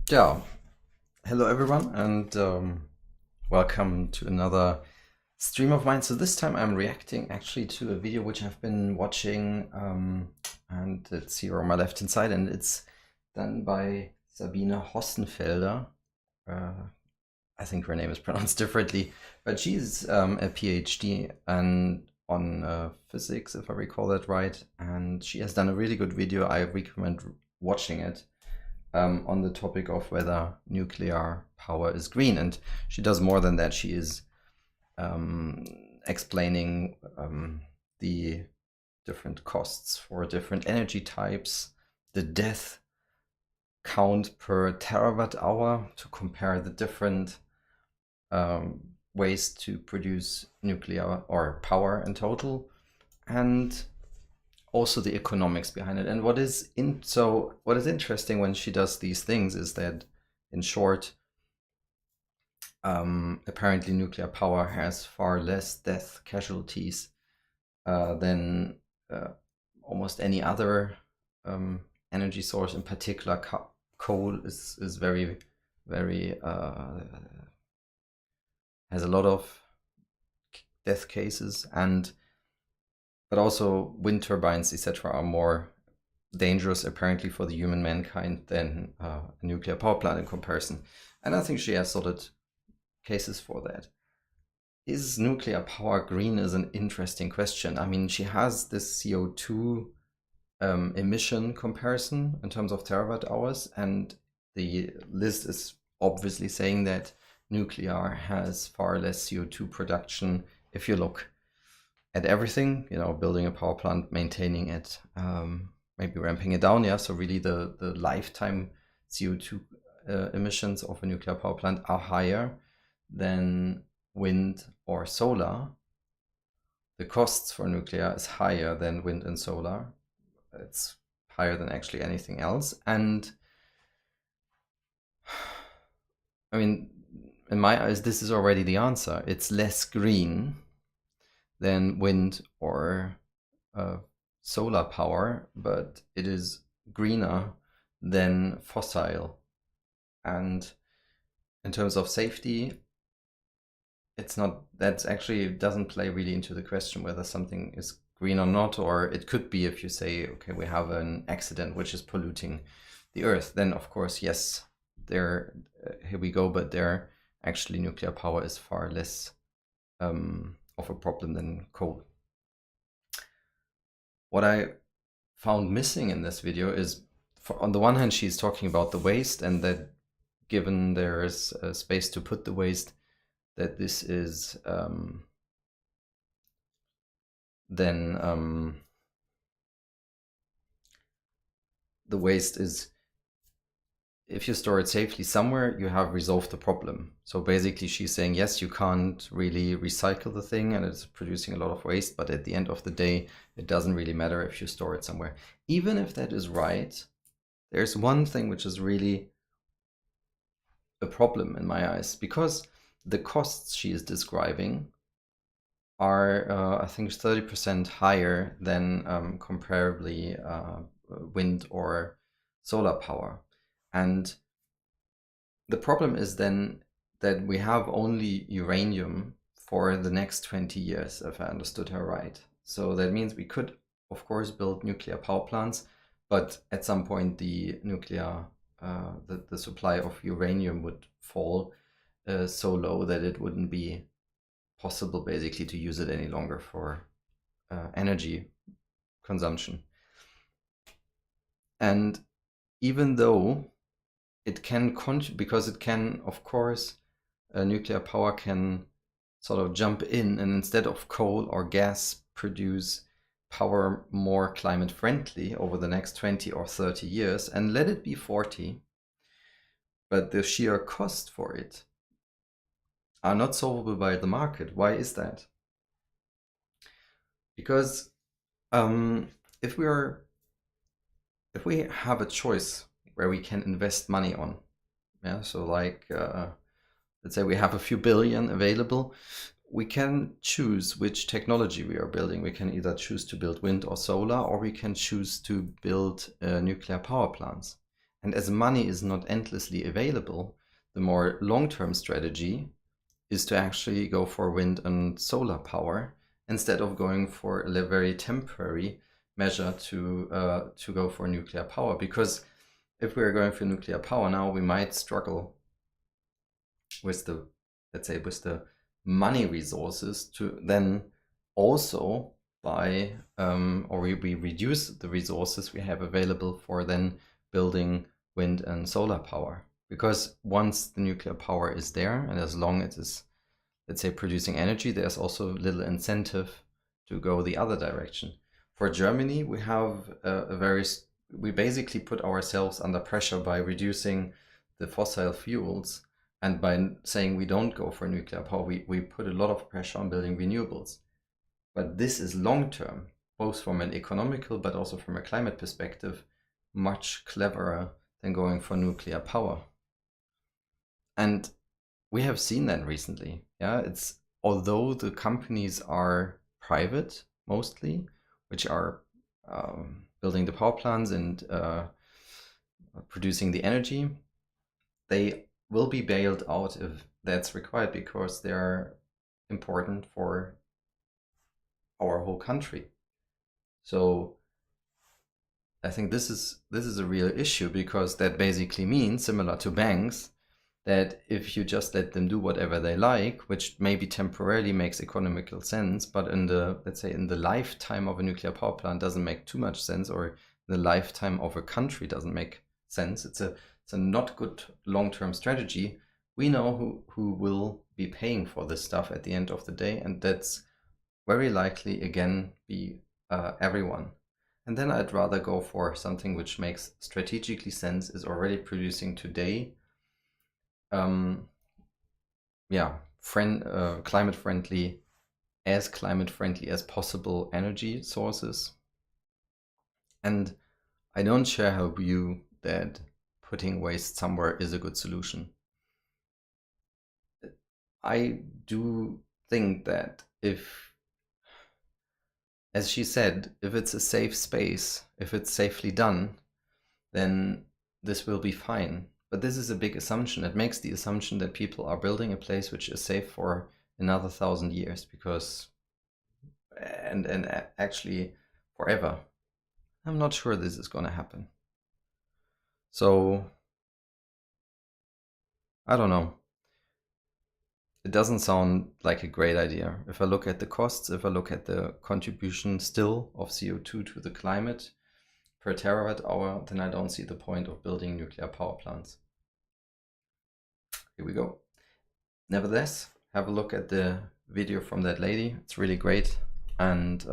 Yeah, hello everyone, and welcome to another stream of mine. So this time I'm reacting actually to a video which I've been watching, and it's here on my left hand side, and it's done by Sabine Hossenfelder. I think her name is pronounced differently, but she's a PhD and on physics, if I recall that right, and she has done a really good video. I recommend watching it on the topic of whether nuclear power is green. And she does more than that. She is explaining the different costs for different energy types, the death count per terawatt hour to compare the different ways to produce nuclear or power in total, and also the economics behind it. And what is interesting when she does these things is that, in short, apparently nuclear power has far less death casualties than almost any other energy source. In particular, coal is very has a lot of death cases, but also wind turbines, etc., are more dangerous apparently for the human mankind than a nuclear power plant in comparison. And I think she has solid cases for that. Is nuclear power green is an interesting question. I mean, she has this CO2 emission comparison in terms of terawatt hours, and the list is obviously saying that nuclear has far less CO2 production if you look at everything, building a power plant, maintaining it, maybe ramping it down. Yeah, so really the lifetime CO2 emissions of a nuclear power plant are higher than wind or solar. The costs for nuclear is higher than wind and solar. It's higher than actually anything else. And I mean, in my eyes, this is already the answer. It's less green than wind or solar power, but it is greener than fossil. And in terms of safety, that's actually doesn't play really into the question whether something is green or not. Or it could be, if you say, okay, we have an accident which is polluting the earth, then of course, yes, here we go. But there, actually, nuclear power is far less of a problem than coal. What I found missing in this video is, on the one hand, she's talking about the waste, and that given there is space to put the waste, that this is then the waste is, if you store it safely somewhere, you have resolved the problem. So basically she's saying, yes, you can't really recycle the thing and it's producing a lot of waste, but at the end of the day, it doesn't really matter if you store it somewhere. Even if that is right, there's one thing which is really a problem in my eyes, because the costs she is describing are, I think, 30% higher than comparably wind or solar power. And the problem is then that we have only uranium for the next 20 years, if I understood her right. So that means we could, of course, build nuclear power plants, but at some point the the supply of uranium would fall so low that it wouldn't be possible basically to use it any longer for energy consumption. And even though it can because it can, of course, nuclear power can sort of jump in and, instead of coal or gas, produce power more climate friendly over the next 20 or 30 years, and let it be 40, but the sheer cost for it are not solvable by the market. Why is that? Because if we have a choice where we can invest money on, yeah, so like let's say we have a few billion available, we can choose which technology we are building. We can either choose to build wind or solar, or we can choose to build nuclear power plants. And as money is not endlessly available, the more long-term strategy is to actually go for wind and solar power instead of going for a very temporary measure to go for nuclear power. Because if we're going for nuclear power now, we might struggle with the, let's say, with the money resources to then also buy, or we reduce the resources we have available for then building wind and solar power. Because once the nuclear power is there, and as long as it is, let's say, producing energy, there's also little incentive to go the other direction. For Germany, we have we basically put ourselves under pressure by reducing the fossil fuels, and by saying we don't go for nuclear power, we put a lot of pressure on building renewables. But this is long-term, both from an economical but also from a climate perspective, much cleverer than going for nuclear power. And we have seen that recently. Yeah, it's, although the companies are private mostly, which are building the power plants and producing the energy, they will be bailed out if that's required, because they're important for our whole country. So I think this is a real issue, because that basically means, similar to banks, that if you just let them do whatever they like, which maybe temporarily makes economical sense, but in the, let's say, in the lifetime of a nuclear power plant doesn't make too much sense, or the lifetime of a country doesn't make sense. It's a not good long-term strategy. We know who will be paying for this stuff at the end of the day, and that's very likely again be everyone. And then I'd rather go for something which makes strategically sense, is already producing today, climate friendly as possible energy sources. And I don't share her view that putting waste somewhere is a good solution. I do think that if, as she said, if it's a safe space, if it's safely done, then this will be fine. But this is a big assumption. It makes the assumption that people are building a place which is safe for another 1,000 years, because, and actually forever. I'm not sure this is going to happen. So, I don't know. It doesn't sound like a great idea. If I look at the costs, if I look at the contribution still of CO2 to the climate per terawatt hour, then I don't see the point of building nuclear power plants. Here we go. Nevertheless, have a look at the video from that lady. It's really great. And